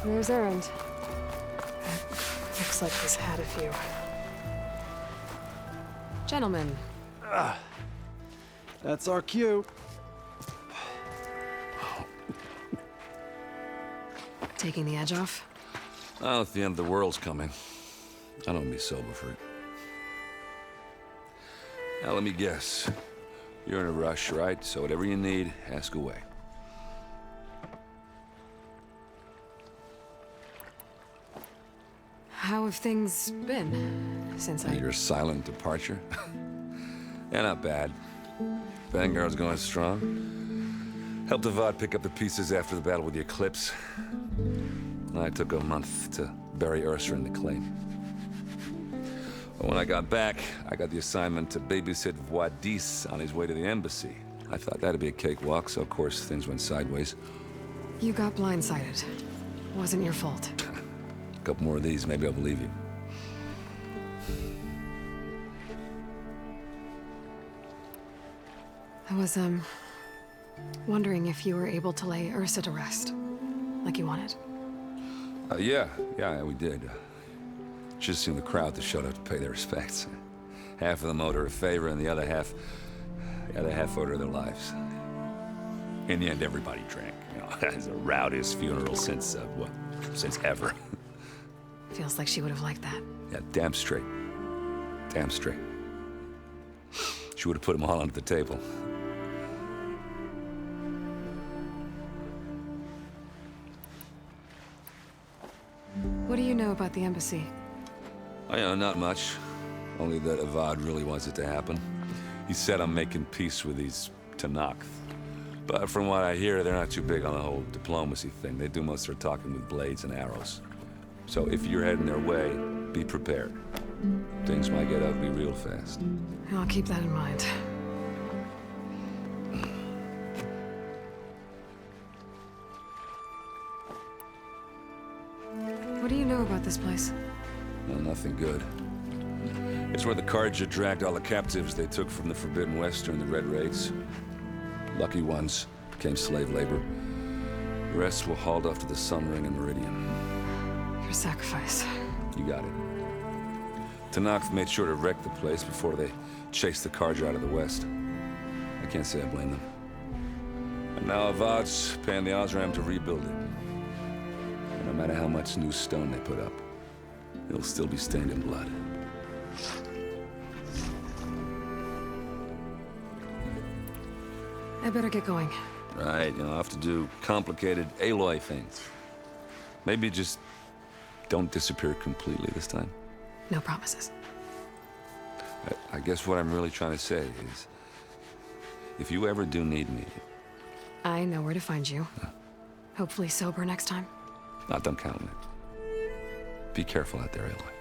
There's Errand. Looks like he's had a few. Gentlemen. That's our cue. Taking the edge off? Oh, if the end of the world's coming, I don't be sober for it. Now, let me guess. You're in a rush, right? So whatever you need, ask away. How have things been since Your silent departure? Yeah, not bad. Vanguard's going strong. Helped Avad pick up the pieces after the battle with the Eclipse. I took a month to bury Ursa in the claim. But when I got back, I got the assignment to babysit Voidis on his way to the embassy. I thought that'd be a cakewalk, so of course things went sideways. You got blindsided. Wasn't your fault. A couple more of these, maybe I'll believe you. I was, wondering if you were able to lay Ursa to rest, like you wanted. Yeah, we did. Just seen the crowd that showed up to pay their respects. Half of them owed her a favor, and the other half owed her their lives. In the end, everybody drank. You know, it's the rowdiest funeral since ever. Feels like she would have liked that. Yeah, damn straight. Damn straight. She would have put them all under the table. What do you know about the embassy? Oh, not much. Only that Avad really wants it to happen. He said I'm making peace with these Tenakth. But from what I hear, they're not too big on the whole diplomacy thing. They do most of their talking with blades and arrows. So if you're heading their way, be prepared. Things might get ugly real fast. I'll keep that in mind. What do you know about this place? Well, nothing good. It's where the Carja dragged all the captives they took from the Forbidden West during the Red Raids. Lucky ones became slave labor. The rest were hauled off to the Sun Ring and Meridian. Your sacrifice. You got it. Tenakth made sure to wreck the place before they chased the Carja out of the West. I can't say I blame them. And now Avad's paying the Osram to rebuild it. And no matter how much new stone they put up, it'll still be stained in blood. I better get going. Right, I'll have to do complicated Aloy things. Maybe just don't disappear completely this time. No promises. I guess what I'm really trying to say is, if you ever do need me... I know where to find you. Hopefully sober next time. Not done counting it. Be careful out there, Aloy.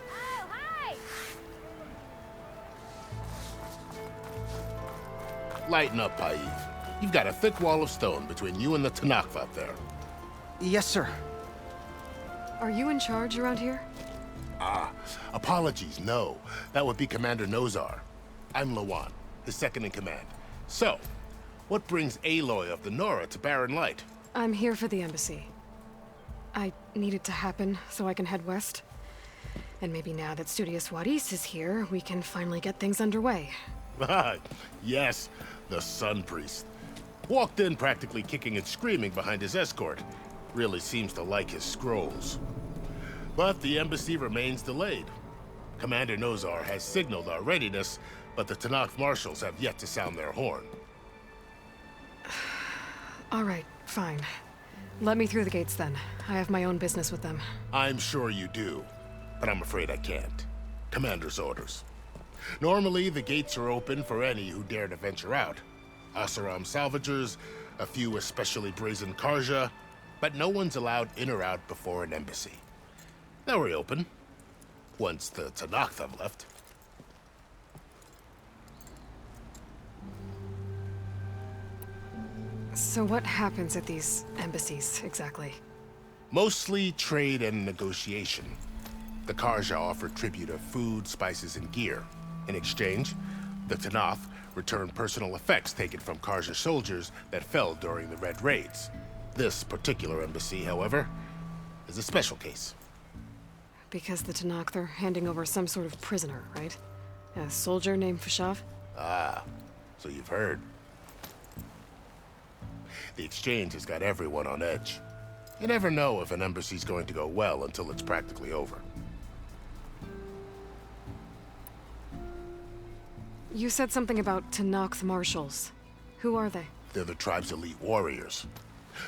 Oh, hi! Lighten up, Paif. You've got a thick wall of stone between you and the Tenakth out there. Yes, sir. Are you in charge around here? Apologies, no. That would be Commander Nozar. I'm Lawan, his second in command. So, what brings Aloy of the Nora to Barren Light? I'm here for the embassy. I need it to happen so I can head west. And maybe now that Studious Wadis is here, we can finally get things underway. Yes, the Sun Priest. Walked in practically kicking and screaming behind his escort. Really seems to like his scrolls. But the embassy remains delayed. Commander Nozar has signaled our readiness, but the Tenakth marshals have yet to sound their horn. All right, fine. Let me through the gates then. I have my own business with them. I'm sure you do, but I'm afraid I can't. Commander's orders. Normally, the gates are open for any who dare to venture out. Asaram salvagers, a few especially brazen Carja, but no one's allowed in or out before an embassy. They'll reopen, once the Tenakth have left. So what happens at these embassies, exactly? Mostly trade and negotiation. The Carja offer tribute of food, spices, and gear. In exchange, the Tenakth return personal effects taken from Karja soldiers that fell during the Red Raids. This particular embassy, however, is a special case. Because the Tanakh, they're handing over some sort of prisoner, right? A soldier named Fashav? Ah, so you've heard. The exchange has got everyone on edge. You never know if an embassy's going to go well until it's practically over. You said something about Tanakh marshals. Who are they? They're the tribe's elite warriors.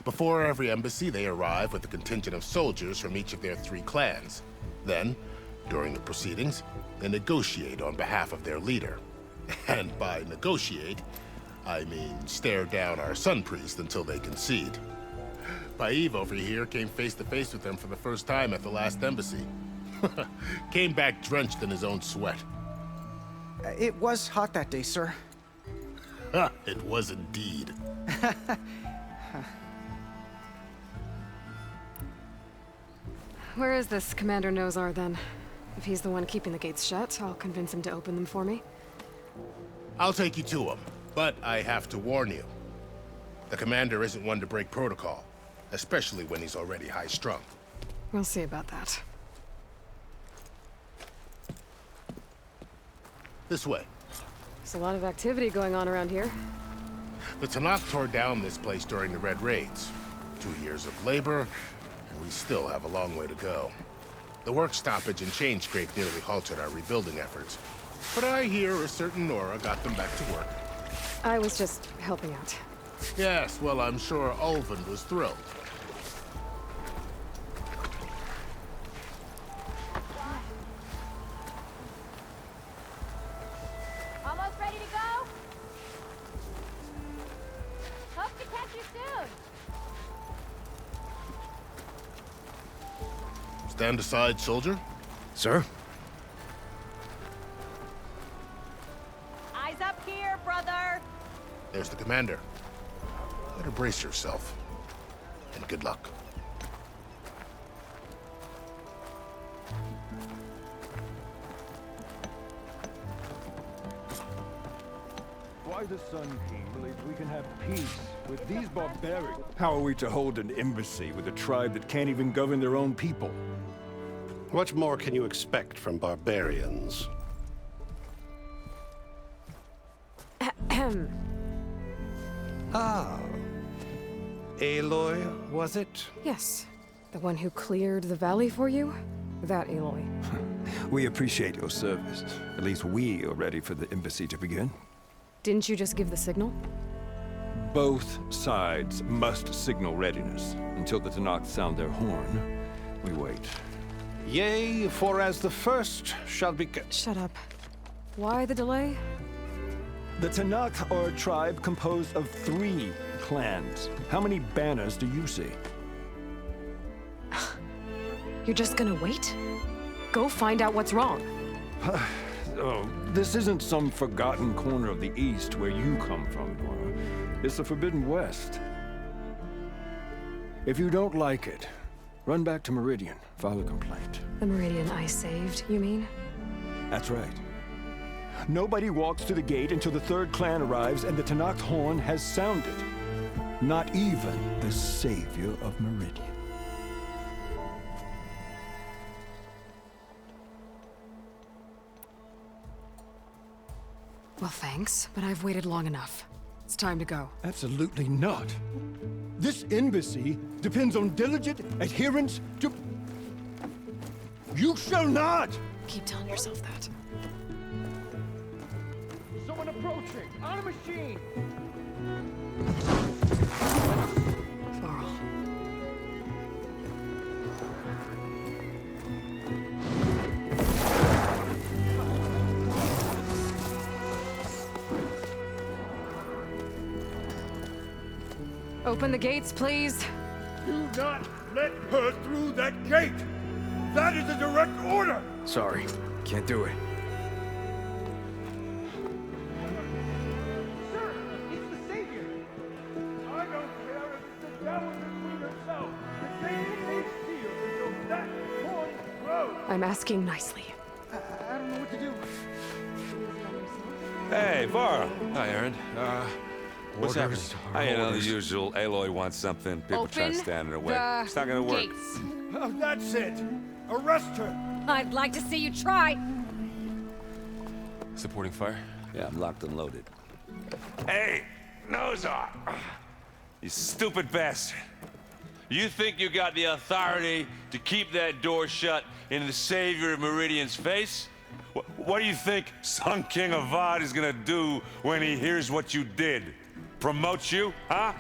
Before every embassy, they arrive with a contingent of soldiers from each of their 3 clans. Then, during the proceedings, they negotiate on behalf of their leader. And by negotiate, I mean stare down our sun priest until they concede. Paeve over here came face to face with them for the first time at the last embassy. Came back drenched in his own sweat. It was hot that day, sir. It was indeed. Where is this Commander Nozar, then? If he's the one keeping the gates shut, I'll convince him to open them for me. I'll take you to him, but I have to warn you. The commander isn't one to break protocol, especially when he's already high-strung. We'll see about that. This way. There's a lot of activity going on around here. The Tanakh tore down this place during the Red Raids. 2 years of labor, and we still have a long way to go. The work stoppage and chain scrape nearly halted our rebuilding efforts. But I hear a certain Nora got them back to work. I was just helping out. Yes, well, I'm sure Ulven was thrilled. Almost ready to go? Hope to catch you soon. Stand aside, soldier. Sir? Eyes up here, brother. There's the commander. Better brace yourself. And good luck. Why the Sun King believes we can have peace with these barbarians? How are we to hold an embassy with a tribe that can't even govern their own people? What more can you expect from barbarians? Ah. Aloy, was it? Yes. The one who cleared the valley for you? That Aloy. We appreciate your service. At least we are ready for the embassy to begin. Didn't you just give the signal? Both sides must signal readiness. Until the Tanakh sound their horn, we wait. Yea, for as the first shall be... Shut up. Why the delay? The Tanakh are a tribe composed of 3 clans. How many banners do you see? You're just gonna wait? Go find out what's wrong. Oh, this isn't some forgotten corner of the East where you come from, Nora. It's the Forbidden West. If you don't like it, run back to Meridian, file a complaint. The Meridian I saved, you mean? That's right. Nobody walks to the gate until the 3rd clan arrives and the Tanakh horn has sounded. Not even the savior of Meridian. Well, thanks, but I've waited long enough. It's time to go. Absolutely not. This embassy depends on diligent adherence to... You shall not! Keep telling yourself that. Someone approaching! On a machine! Laurel. Open the gates, please. Do not let her through that gate! That is a direct order! Sorry, can't do it. Sir, it's the Savior! I don't care if it's the devil between herself. The gate is sealed until that horn blows! I'm asking nicely. I don't know what to do. Hey, Varl. Hi, Aaron. What's happening? You know, the usual. Aloy wants something. People try to stand in her way. It's not gonna work. Gates. Oh, that's it! Arrest her! I'd like to see you try. Supporting fire? Yeah, I'm locked and loaded. Hey, Nozar! You stupid bastard. You think you got the authority to keep that door shut in the savior of Meridian's face? What do you think Sun King Avad is gonna do when he hears what you did? Promote you, huh?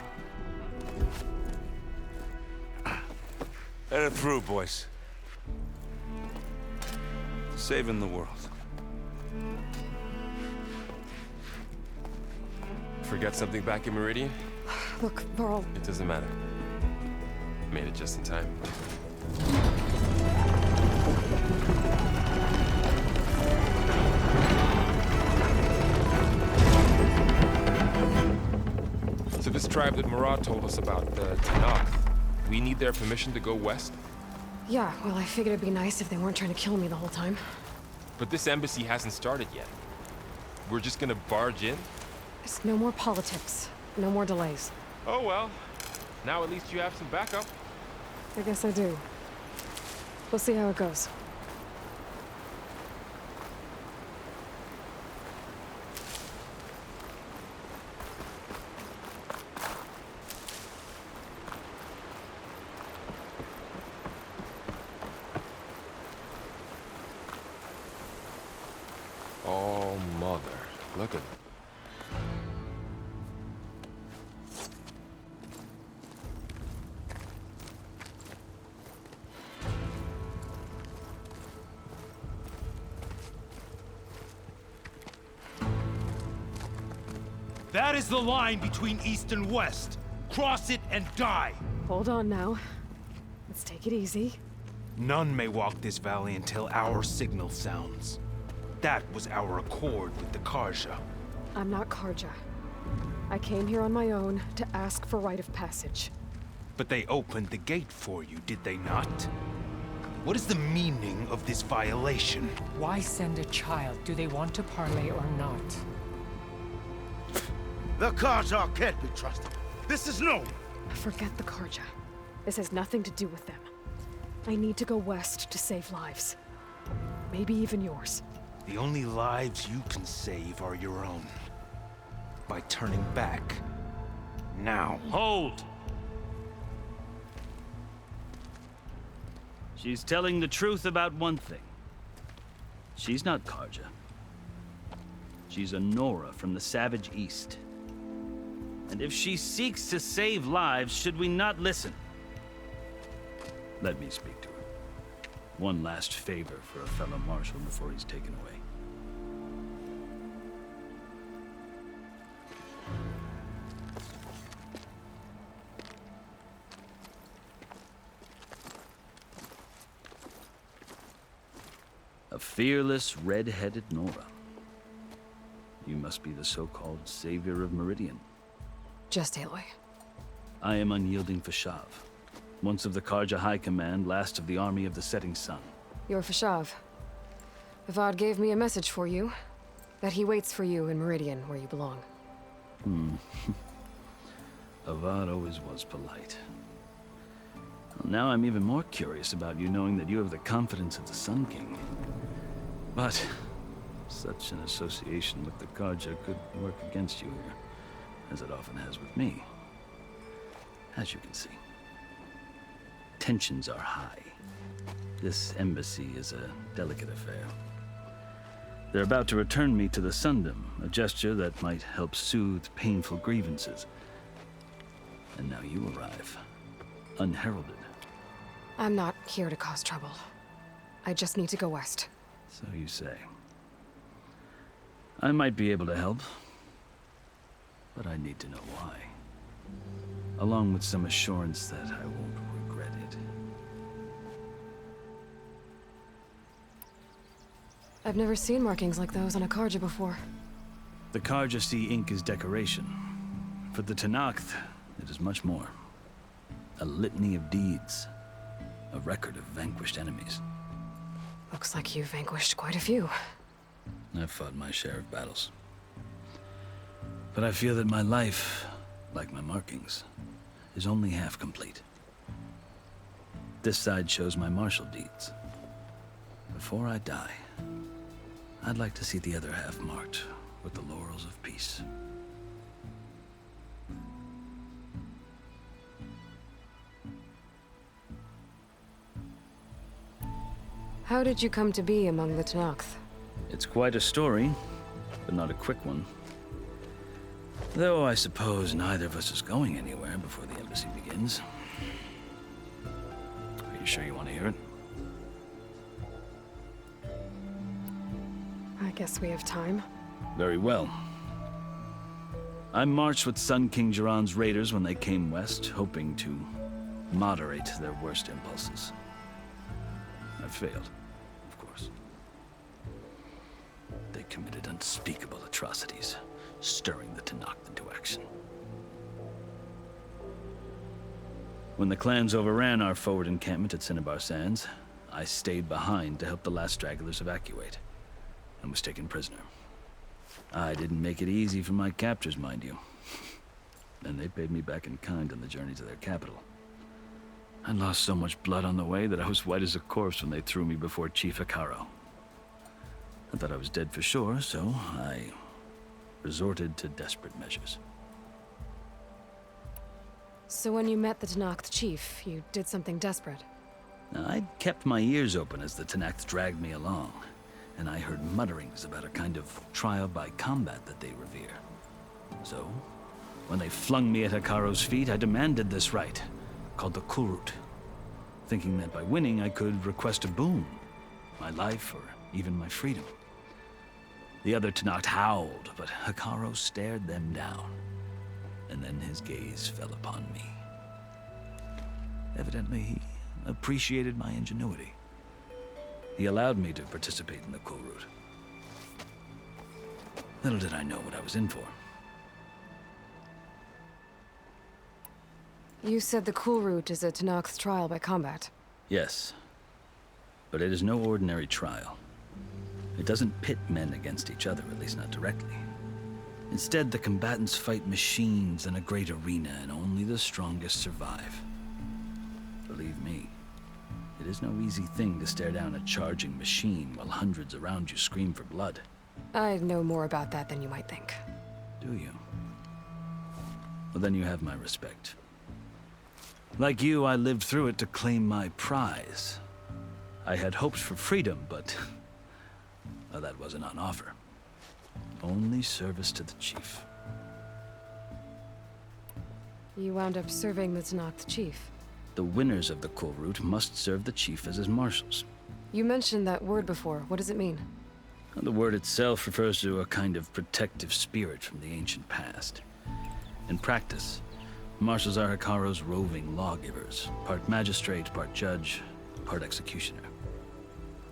Let it through, boys. Saving the world. Forget something back in Meridian? Look, Varl, It doesn't matter. Made it just in time. So this tribe that Murad told us about, the Tanakh, we need their permission to go west? yeah, well, I figured it'd be nice if they weren't trying to kill me the whole time. But this embassy hasn't started yet. We're just gonna barge in? There's no more politics, no more delays. Oh well. Now at least you have some backup. I guess I do. We'll see how it goes. Oh, mother. Look at it. That is the line between East and West. Cross it and die. Hold on now. Let's take it easy. None may walk this valley until our signal sounds. That was our accord with the Karja. I'm not Karja. I came here on my own to ask for rite of passage. But they opened the gate for you, did they not? What is the meaning of this violation? Why send a child? Do they want to parley or not? The Karja can't be trusted. This is known. Forget the Karja. This has nothing to do with them. I need to go west to save lives. Maybe even yours. The only lives you can save are your own. By turning back. Now. Hold! She's telling the truth about one thing. She's not Karja. She's a Nora from the Savage East. And if she seeks to save lives, should we not listen? Let me speak to her. One last favor for a fellow marshal before he's taken away. A fearless, red-headed Nora. You must be the so-called savior of Meridian. Just Aloy. I am unyielding Fashav. Once of the Karja High Command, last of the army of the setting sun. You're Fashav. Avad gave me a message for you. That he waits for you in Meridian, where you belong. Avad always was polite. Well, now I'm even more curious about you knowing that you have the confidence of the Sun King. But such an association with the Karja could work against you here, as it often has with me. As you can see. Tensions are high. This embassy is a delicate affair. They're about to return me to the Sundom, a gesture that might help soothe painful grievances. And now you arrive, unheralded. I'm not here to cause trouble. I just need to go west. So you say. I might be able to help, but I need to know why. Along with some assurance that I won't regret it. I've never seen markings like those on a Karja before. The Karja see ink as decoration. For the Tanakh, it is much more. A litany of deeds. A record of vanquished enemies. Looks like you've vanquished quite a few. I've fought my share of battles. But I feel that my life, like my markings, is only half complete. This side shows my martial deeds. Before I die, I'd like to see the other half marked with the laurels of peace. How did you come to be among the Tenakth? It's quite a story, but not a quick one. Though I suppose neither of us is going anywhere before the embassy begins. Are you sure you want to hear it? I guess we have time. Very well. I marched with Sun King Jiran's raiders when they came west, hoping to moderate their worst impulses. I failed, of course. They committed unspeakable atrocities, stirring the Tenakth into action. When the clans overran our forward encampment at Cinnabar Sands, I stayed behind to help the last stragglers evacuate, and was taken prisoner. I didn't make it easy for my captors, mind you. And they paid me back in kind on the journey to their capital. I lost so much blood on the way that I was white as a corpse when they threw me before Chief Hekarro. I thought I was dead for sure, so I resorted to desperate measures. So when you met the Tenakth chief, you did something desperate? Now, I'd kept my ears open as the Tenakth dragged me along, and I heard mutterings about a kind of trial by combat that they revere. So, when they flung me at Hekarro's feet, I demanded this right, called the Kulrut, thinking that by winning I could request a boon, my life or even my freedom. The other Tenakth howled, but Hekarro stared them down, and then his gaze fell upon me. Evidently, he appreciated my ingenuity. He allowed me to participate in the Kulrut. Little did I know what I was in for. You said the Kulrut is a Tenakth trial by combat. Yes, but it is no ordinary trial. It doesn't pit men against each other, at least not directly. Instead, the combatants fight machines in a great arena, and only the strongest survive. Believe me, it is no easy thing to stare down a charging machine while hundreds around you scream for blood. I know more about that than you might think. Do you? Well, then you have my respect. Like you, I lived through it to claim my prize. I had hoped for freedom, but well, that wasn't on offer. Only service to the chief. You wound up serving the Tenakth chief. The winners of the Kulrut must serve the chief as his marshals. You mentioned that word before. What does it mean? The word itself refers to a kind of protective spirit from the ancient past. In practice, marshals are Hekarro's roving lawgivers, part magistrate, part judge, part executioner.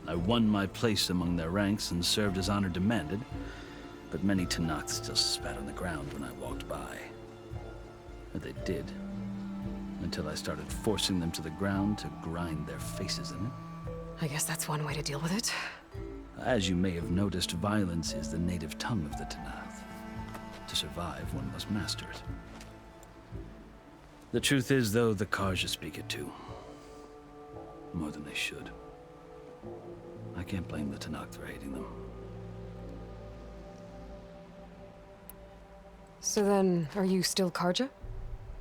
I won my place among their ranks and served as honor demanded, but many Tenakth still spat on the ground when I walked by. But they did, until I started forcing them to the ground to grind their faces in it. I guess that's one way to deal with it. As you may have noticed, violence is the native tongue of the Tenakth. To survive, one must master it. The truth is, though, the Karja speak it too. More than they should. I can't blame the Tenakth for hating them. So then, are you still Karja?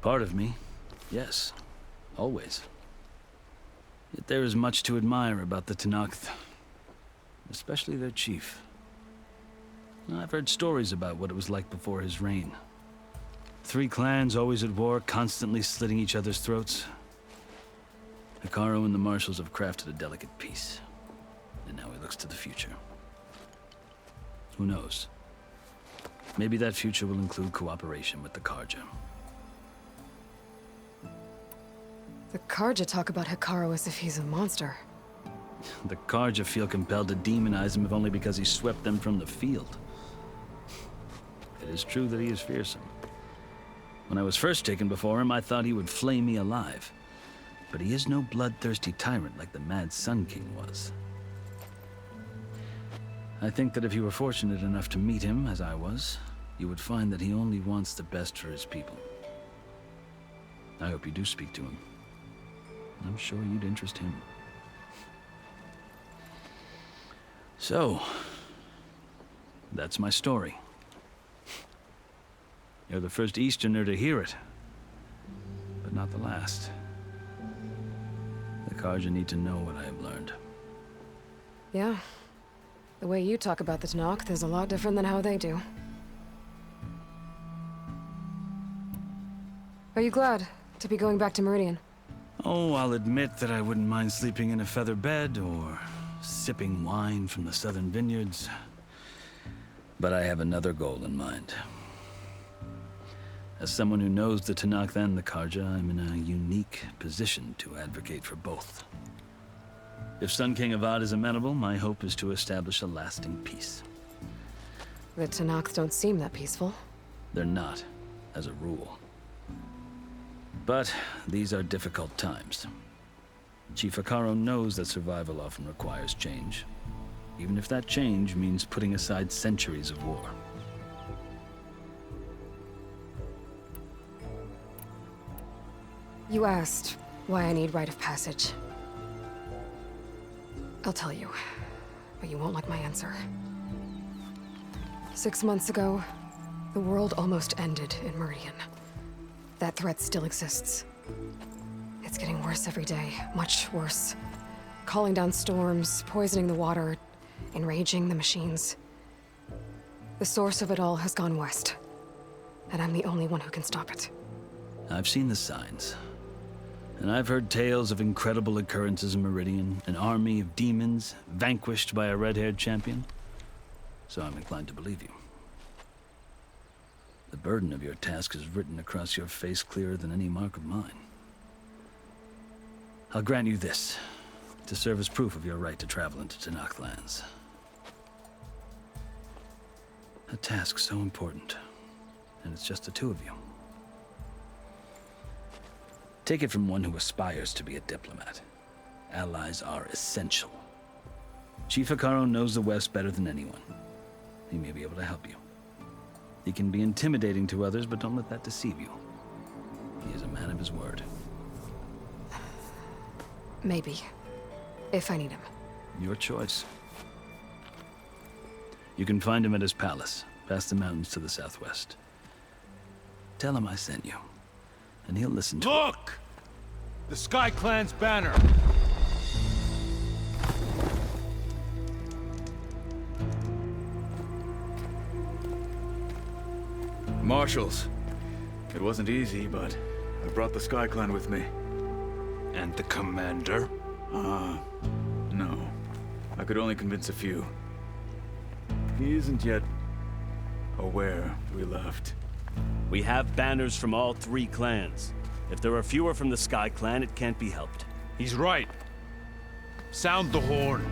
Part of me, yes. Always. Yet there is much to admire about the Tenakth. Especially their chief. I've heard stories about what it was like before his reign. 3 clans always at war, constantly slitting each other's throats. Hekarro and the marshals have crafted a delicate peace. And now he looks to the future. Who knows? Maybe that future will include cooperation with the Karja. The Karja talk about Hekarro as if he's a monster. The Karja feel compelled to demonize him if only because he swept them from the field. It is true that he is fearsome. When I was first taken before him, I thought he would flay me alive. But he is no bloodthirsty tyrant like the Mad Sun King was. I think that if you were fortunate enough to meet him, as I was, you would find that he only wants the best for his people. I hope you do speak to him. I'm sure you'd interest him. So, that's my story. You're the first Easterner to hear it, but not the last. The Carja need to know what I have learned. Yeah. The way you talk about the Tanakh is a lot different than how they do. Are you glad to be going back to Meridian? Oh, I'll admit that I wouldn't mind sleeping in a feather bed or sipping wine from the southern vineyards. But I have another goal in mind. As someone who knows the Tanakh and the Carja, I'm in a unique position to advocate for both. If Sun King Avad is amenable, my hope is to establish a lasting peace. The Tanakh don't seem that peaceful. They're not, as a rule. But these are difficult times. Chief Akaro knows that survival often requires change, even if that change means putting aside centuries of war. You asked why I need rite of passage. I'll tell you, but you won't like my answer. 6 months ago, the world almost ended in Meridian. That threat still exists. It's getting worse every day, much worse. Calling down storms, poisoning the water, enraging the machines. The source of it all has gone west, and I'm the only one who can stop it. I've seen the signs. And I've heard tales of incredible occurrences in Meridian, an army of demons vanquished by a red-haired champion. So I'm inclined to believe you. The burden of your task is written across your face clearer than any mark of mine. I'll grant you this, to serve as proof of your right to travel into Tanakh lands. A task so important, and it's just the two of you. Take it from one who aspires to be a diplomat. Allies are essential. Chief Akaro knows the West better than anyone. He may be able to help you. He can be intimidating to others, but don't let that deceive you. He is a man of his word. Maybe. If I need him. Your choice. You can find him at his palace, past the mountains to the southwest. Tell him I sent you, and he'll listen to it. Look! The Sky Clan's banner! Marshals. It wasn't easy, but I brought the Sky Clan with me. And the commander? No. I could only convince a few. He isn't yet aware we left. We have banners from all 3 clans. If there are fewer from the Sky Clan, it can't be helped. He's right. Sound the horn.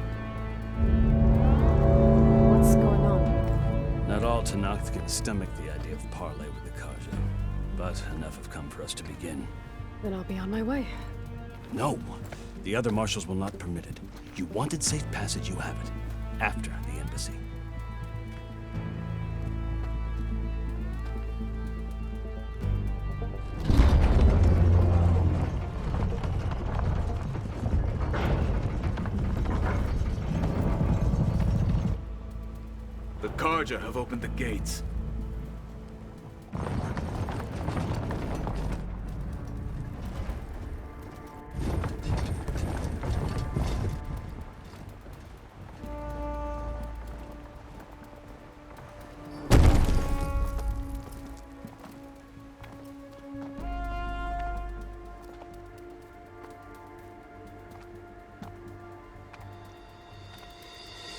What's going on? Not all Tanakh can stomach the idea of parley with the Carja, but enough have come for us to begin. Then I'll be on my way. No! The other marshals will not permit it. You wanted safe passage, you have it. After the embassy. The Carja have opened the gates.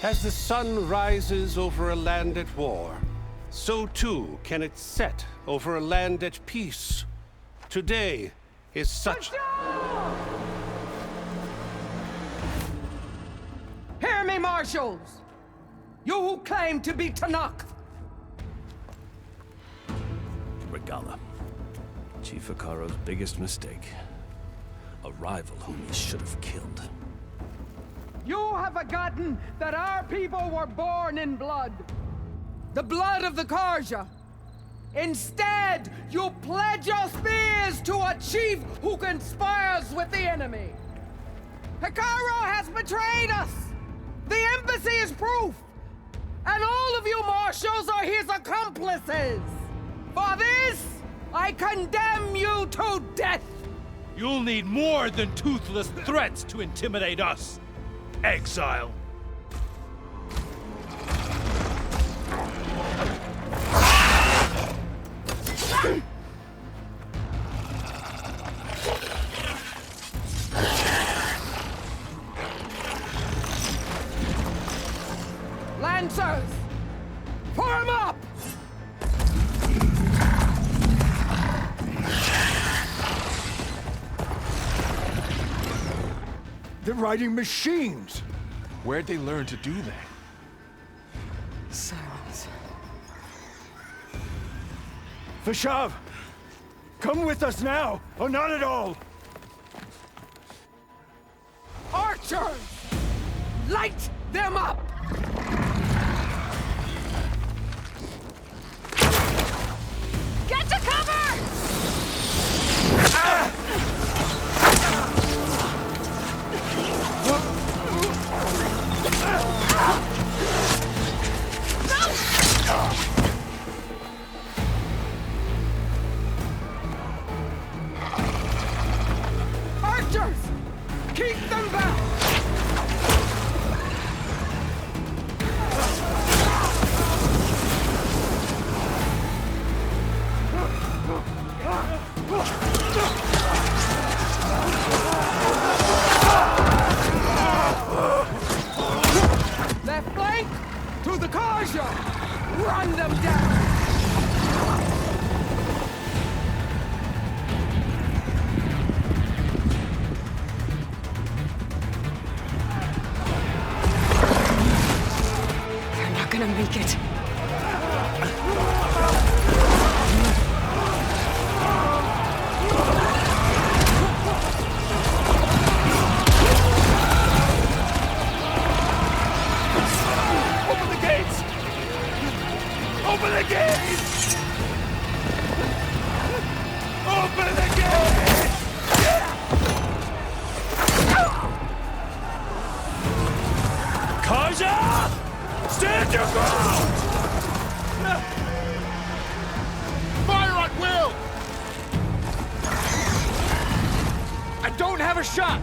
As the sun rises over a land at war, so too can it set over a land at peace. Today is such... Hear me, marshals! You who claim to be Tanakh! Regala. Chief Akaro's biggest mistake. A rival whom he should have killed. You have forgotten that our people were born in blood. The blood of the Carja. Instead, you pledge your spears to a chief who conspires with the enemy. Hekarro has betrayed us! The embassy is proof! And all of you marshals are his accomplices! For this, I condemn you to death! You'll need more than toothless threats to intimidate us, exile. Lancers! Form up! They're riding machines! Where'd they learn to do that? Silence. Vashav! Come with us now, or not at all! Archers! Light them up! Get to cover! Archers! Keep them back! Left flank to the Kaja! Run them down! They're not gonna make it. Open the gates! Open the gates! Open the gates! Kaja! Stand your ground! Fire at will! I don't have a shot!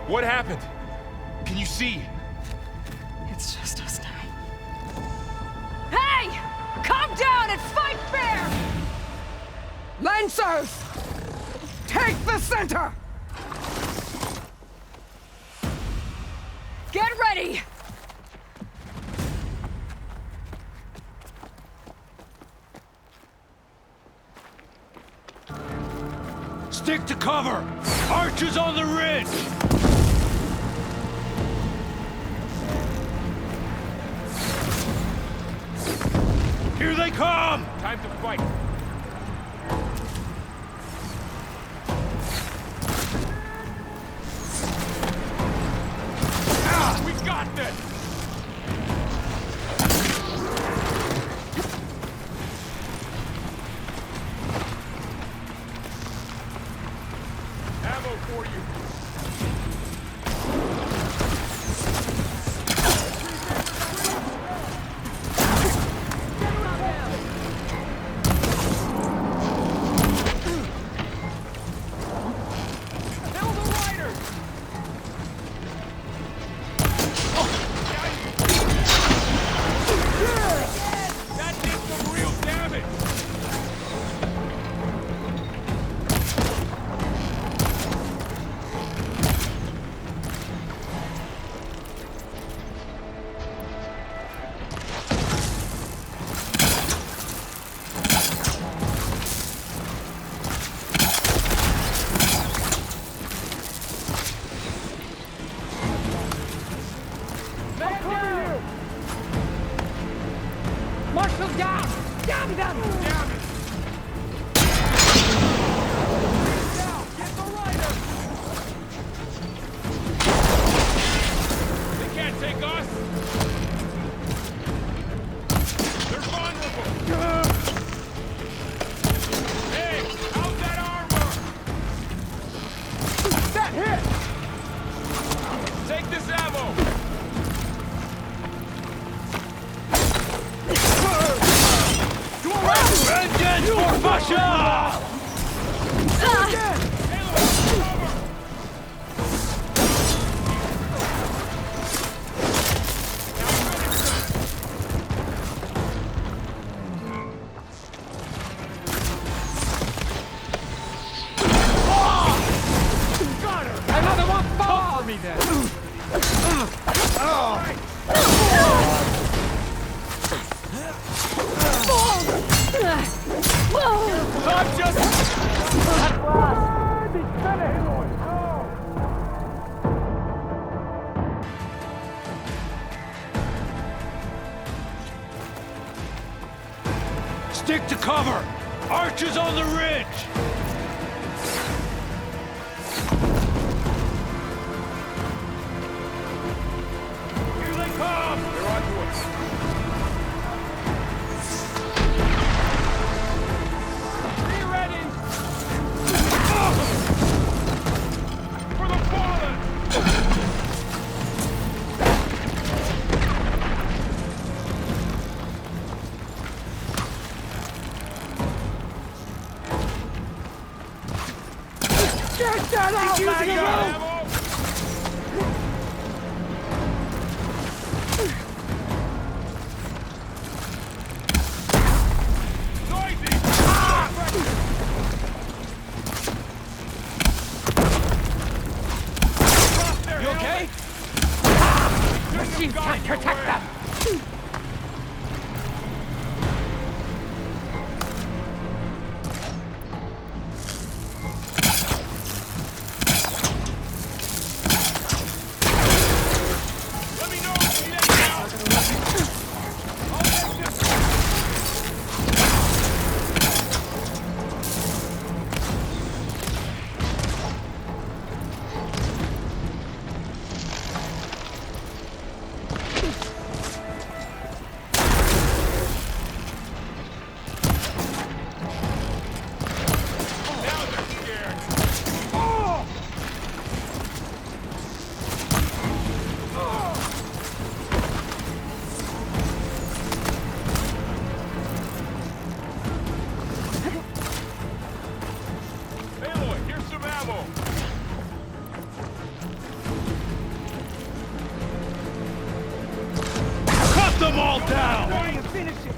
What happened? Can you see? It's just us now. Hey! Calm down and fight fair! Lancers! Take the center! Get ready! Stick to cover! Archers on the ridge! Here they come! Time to fight. We got this! Ammo for you. then. I'm just... Stick to cover! Archers on the ridge! Here they come! They're on to us. Be ready! For the fallen! Get that out, Maggie! You okay? Machines can't protect them! them all down! Finish it!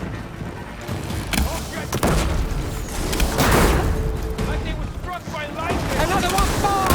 Like they were struck by lightning! Another one falls!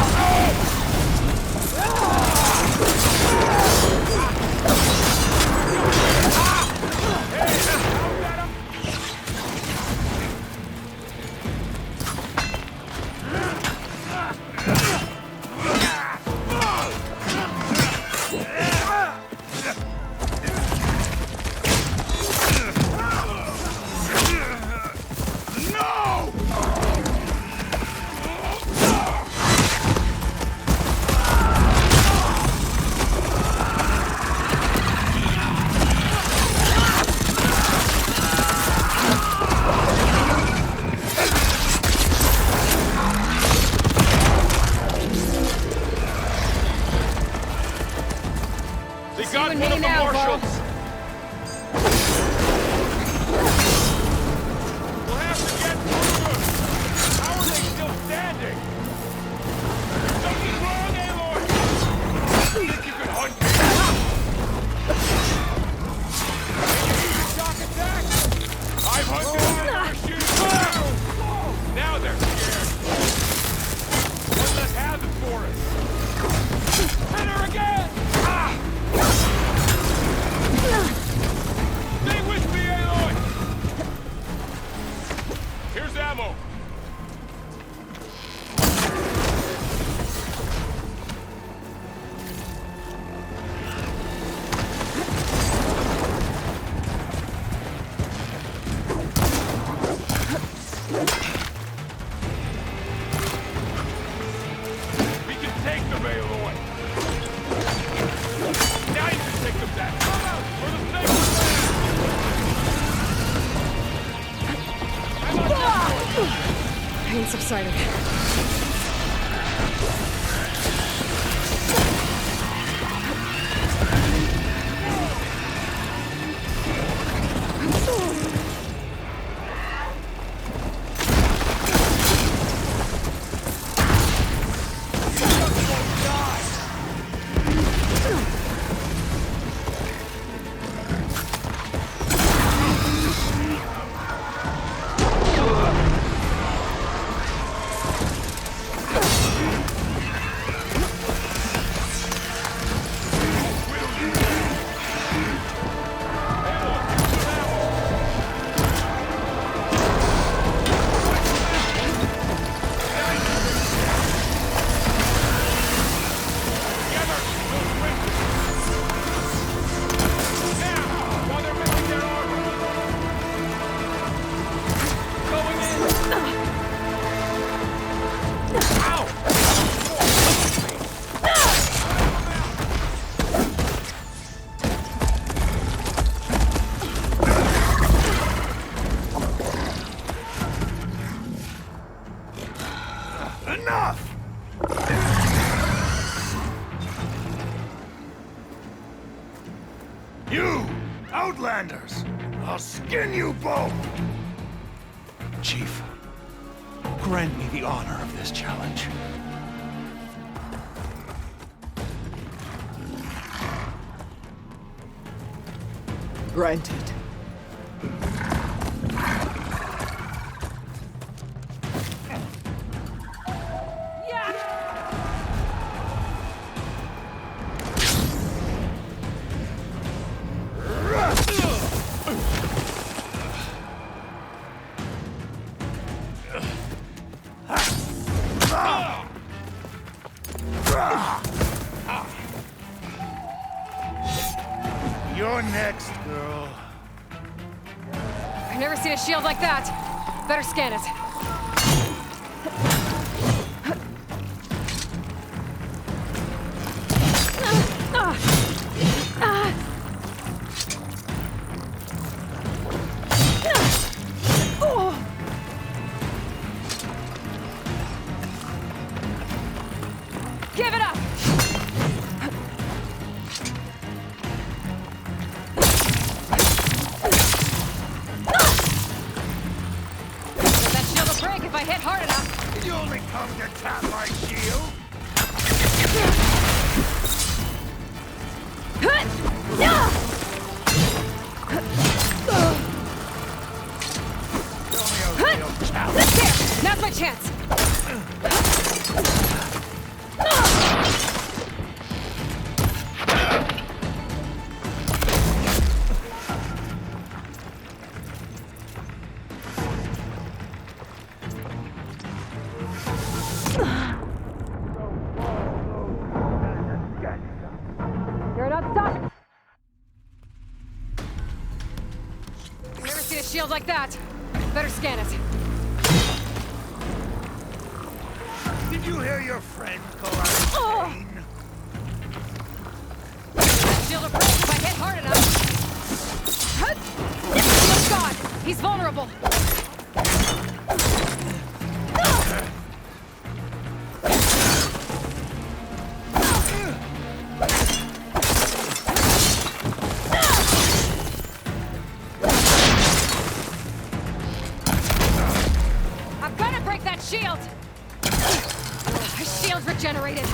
Pain subsided. Enough! You, Outlanders! I'll skin you both! Chief, grant me the honor of this challenge. Granted. You're next, girl. I've never seen a shield like that. Better scan it. Give it up! That shield will break if I hit hard enough. You only come to tap my shield? There! Now's my chance! You're not stuck! I've never seen a shield like that. Better scan it. Did you hear your friend go out of pain? That shield will break if I hit hard enough. Shield's gone. He's vulnerable. I've got to break that shield. His shield's regenerated.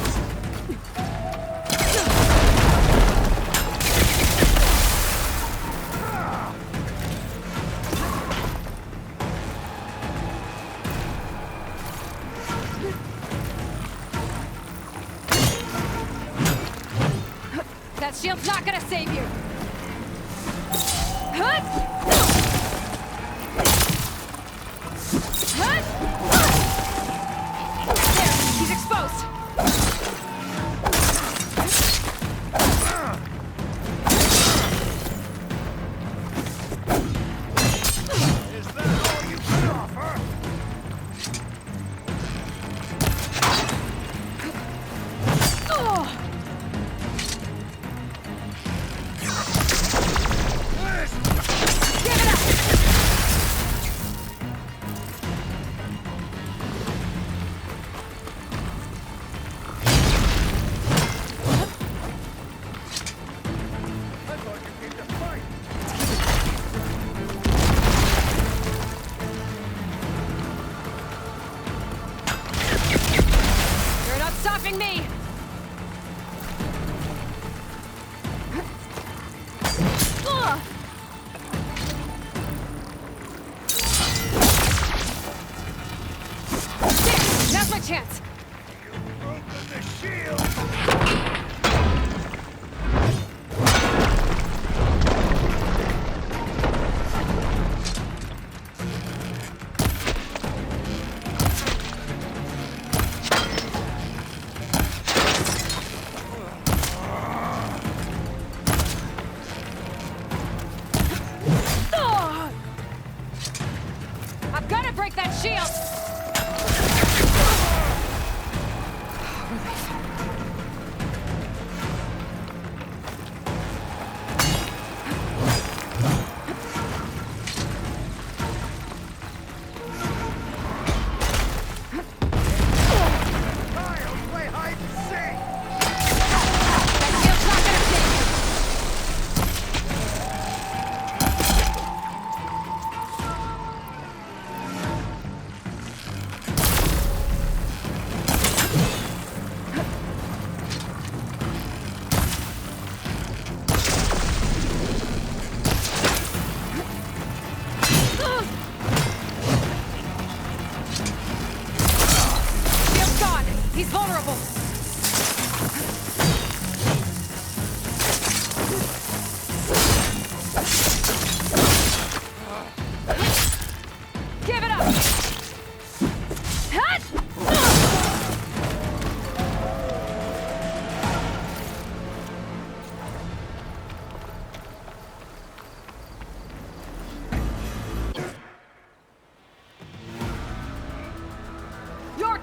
That shield's not gonna save you. There, he's exposed. Is that all you can offer? Give it up! I thought you came to fight. You're not stopping me! There! Now's my chance! Broken the shield. I've got to break that shield!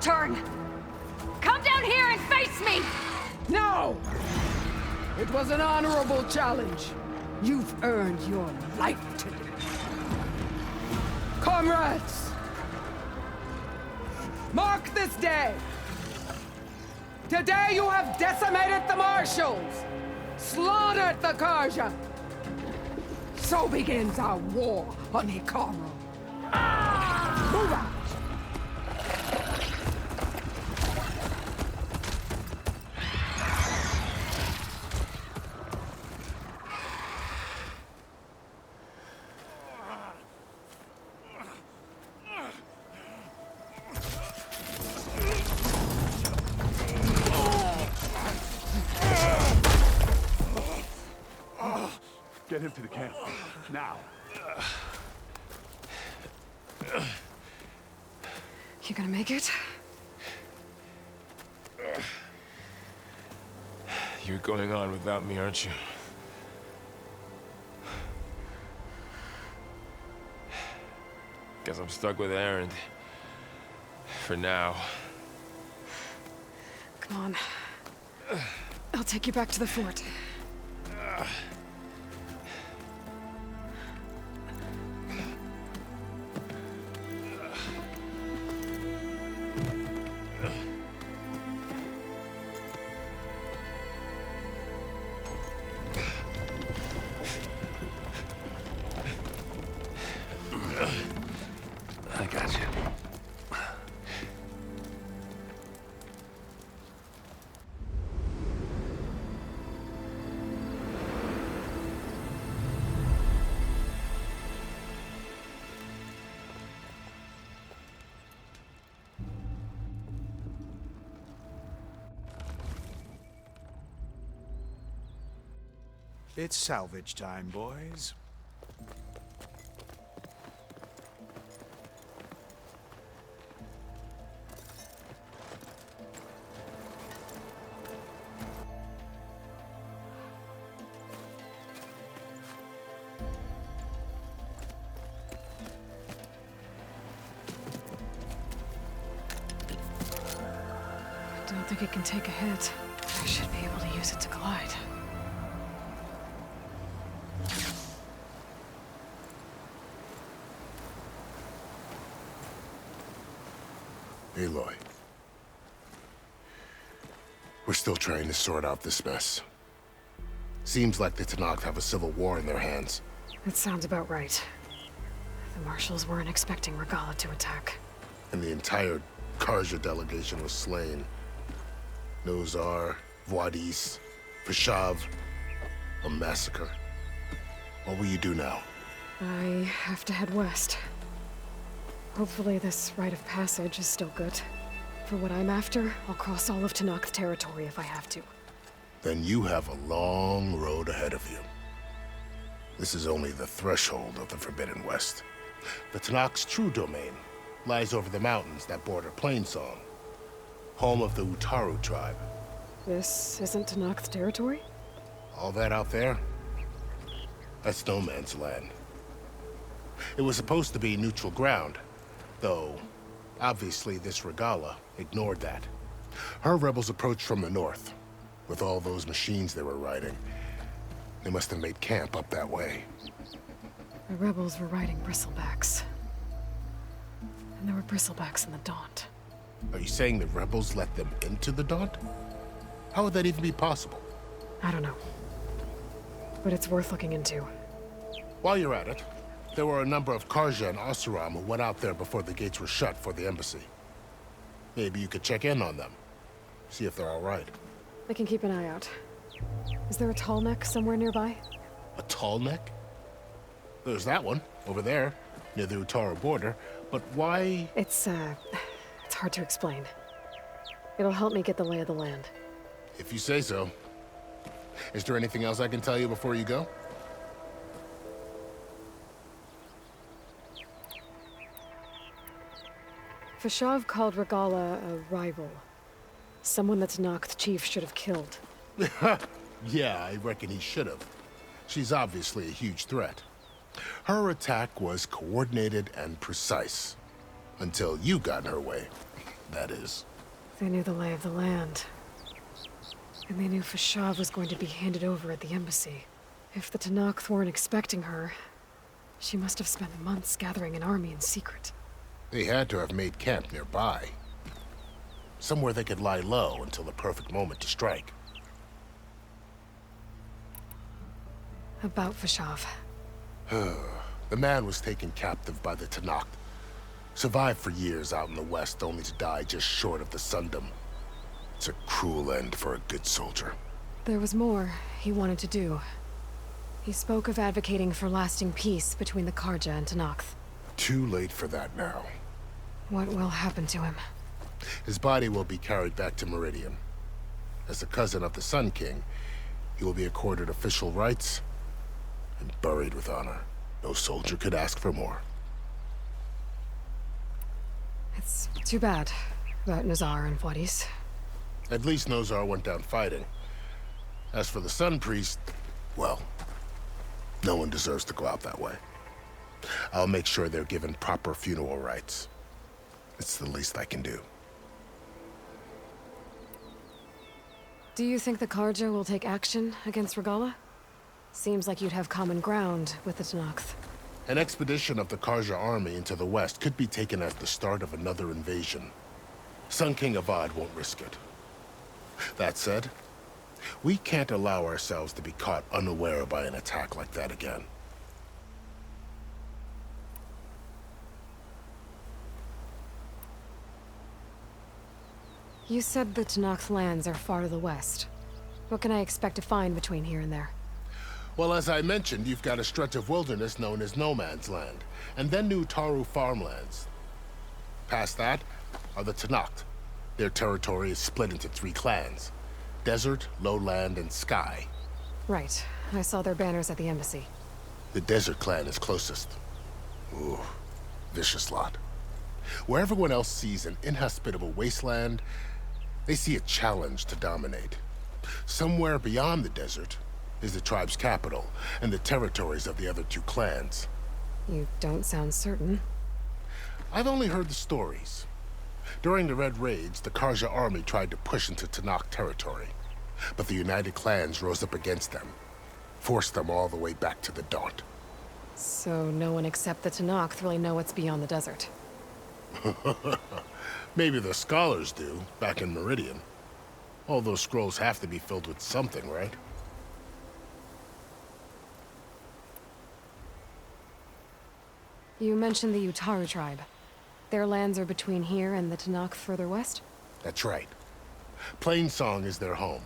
turn! Come down here and face me! No! It was an honorable challenge. You've earned your life today. Comrades! Mark this day! Today you have decimated the marshals! Slaughtered the Karja! So begins our war on Hikaru. Move out! Get him to the camp. Now. You gonna make it? You're going on without me, aren't you? Guess I'm stuck with Erend. For now. Come on. I'll take you back to the fort. I got you. It's salvage time, boys. I don't think it can take a hit. I should be able to use it to glide. Aloy. We're still trying to sort out this mess. Seems like the Tenakth have a civil war in their hands. That sounds about right. The marshals weren't expecting Regala to attack. And the entire Karja delegation was slain. Nozar, Voidis, Vashav, a massacre. What will you do now? I have to head west. Hopefully this rite of passage is still good. For what I'm after, I'll cross all of Tenakth territory if I have to. Then you have a long road ahead of you. This is only the threshold of the Forbidden West. The Tenakth's true domain lies over the mountains that border Plainsong, home of the Utaru tribe. This isn't Tenakth territory? All that out there? That's no man's land. It was supposed to be neutral ground, though obviously this Regala ignored that. Her rebels approached from the north, with all those machines they were riding. They must have made camp up that way. The rebels were riding bristlebacks. And there were bristlebacks in the Daunt. Are you saying the rebels let them into the Daunt? How would that even be possible? I don't know. But it's worth looking into. While you're at it, there were a number of Karja and Oseram who went out there before the gates were shut for the embassy. Maybe you could check in on them. See if they're all right. I can keep an eye out. Is there a tall neck somewhere nearby? A tall neck? There's that one, over there, near the Utaru border. But why? It's hard to explain. It'll help me get the lay of the land. If you say so. Is there anything else I can tell you before you go? Vashav called Regala a rival. Someone that Tenakth chief should have killed. Yeah, I reckon he should have. She's obviously a huge threat. Her attack was coordinated and precise. Until you got in her way. that is. They knew the lay of the land. And they knew Fashav was going to be handed over at the embassy. If the Tenakth weren't expecting her, she must have spent months gathering an army in secret. They had to have made camp nearby. Somewhere they could lie low until the perfect moment to strike. About Fashav. The man was taken captive by the Tenakth. Survived for years out in the west, only to die just short of the Sundom. It's a cruel end for a good soldier. There was more he wanted to do. He spoke of advocating for lasting peace between the Karja and Tenakth. Too late for that now. What will happen to him? His body will be carried back to Meridian. As a cousin of the Sun King, he will be accorded official rights and buried with honor. No soldier could ask for more. It's too bad about Nazar and Wadis. At least Nozar went down fighting. As for the Sun Priest, well, no one deserves to go out that way. I'll make sure they're given proper funeral rites. It's the least I can do. Do you think the Karja will take action against Regala? Seems like you'd have common ground with the Tenakth. An expedition of the Karja army into the west could be taken as the start of another invasion. Sun King Avad won't risk it. That said, we can't allow ourselves to be caught unaware by an attack like that again. You said the Tenakth lands are far to the west. What can I expect to find between here and there? Well, as I mentioned, you've got a stretch of wilderness known as No Man's Land, and then New Taru farmlands. Past that are the Tenakth. Their territory is split into 3 clans: Desert, Lowland, and Sky. Right. I saw their banners at the embassy. The Desert clan is closest. Ooh, vicious lot. Where everyone else sees an inhospitable wasteland, they see a challenge to dominate. Somewhere beyond the desert is the tribe's capital and the territories of the other 2 clans. You don't sound certain. I've only heard the stories. During the Red Raids, the Karja army tried to push into Tenakth territory, but the united clans rose up against them, forced them all the way back to the Daunt. So no one except the Tenakth really know what's beyond the desert. Maybe the scholars do, back in Meridian. All those scrolls have to be filled with something, right? You mentioned the Utaru tribe. Their lands are between here and the Tenakth further west? That's right. Plainsong is their home.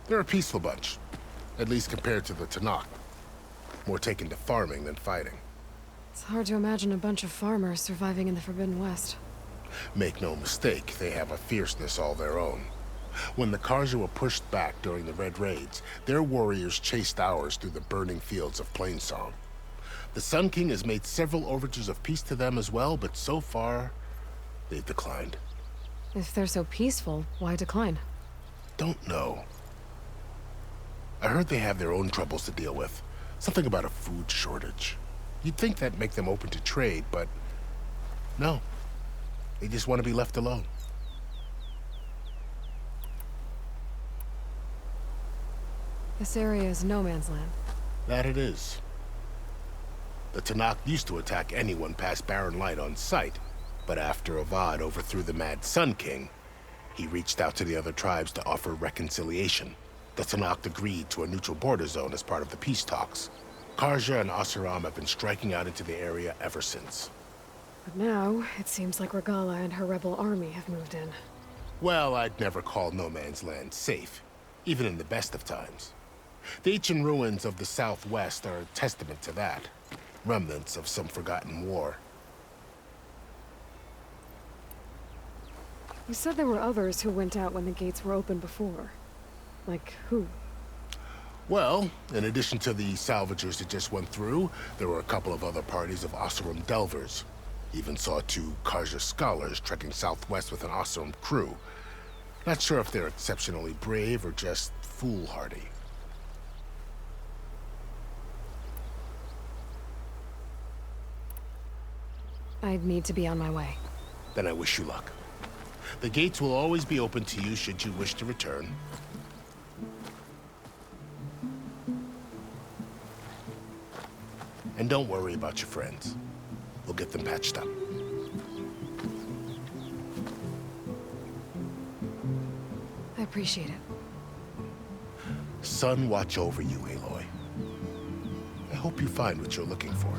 They're a peaceful bunch, at least compared to the Tenakth. More taken to farming than fighting. It's hard to imagine a bunch of farmers surviving in the Forbidden West. Make no mistake, they have a fierceness all their own. When the Karja were pushed back during the Red Raids, their warriors chased ours through the burning fields of Plainsong. The Sun King has made several overtures of peace to them as well, but so far, they've declined. If they're so peaceful, why decline? Don't know. I heard they have their own troubles to deal with. Something about a food shortage. You'd think that'd make them open to trade, but no. They just want to be left alone. This area is no man's land. That it is. The Tenakth used to attack anyone past Barren Light on sight, but after Avad overthrew the Mad Sun King, he reached out to the other tribes to offer reconciliation. The Tenakth agreed to a neutral border zone as part of the peace talks. Karja and Oseram have been striking out into the area ever since. But now, it seems like Regala and her rebel army have moved in. Well, I'd never call No Man's Land safe, even in the best of times. The ancient ruins of the Southwest are a testament to that. Remnants of some forgotten war. You said there were others who went out when the gates were open before. Like who? Well, in addition to the salvagers that just went through, there were a couple of other parties of Oseram delvers. Even saw 2 Karja scholars trekking southwest with an Oseram crew. Not sure if they're exceptionally brave or just foolhardy. I'd need to be on my way. Then I wish you luck. The gates will always be open to you should you wish to return. And don't worry about your friends. We'll get them patched up. I appreciate it. Sun watch over you, Aloy. I hope you find what you're looking for.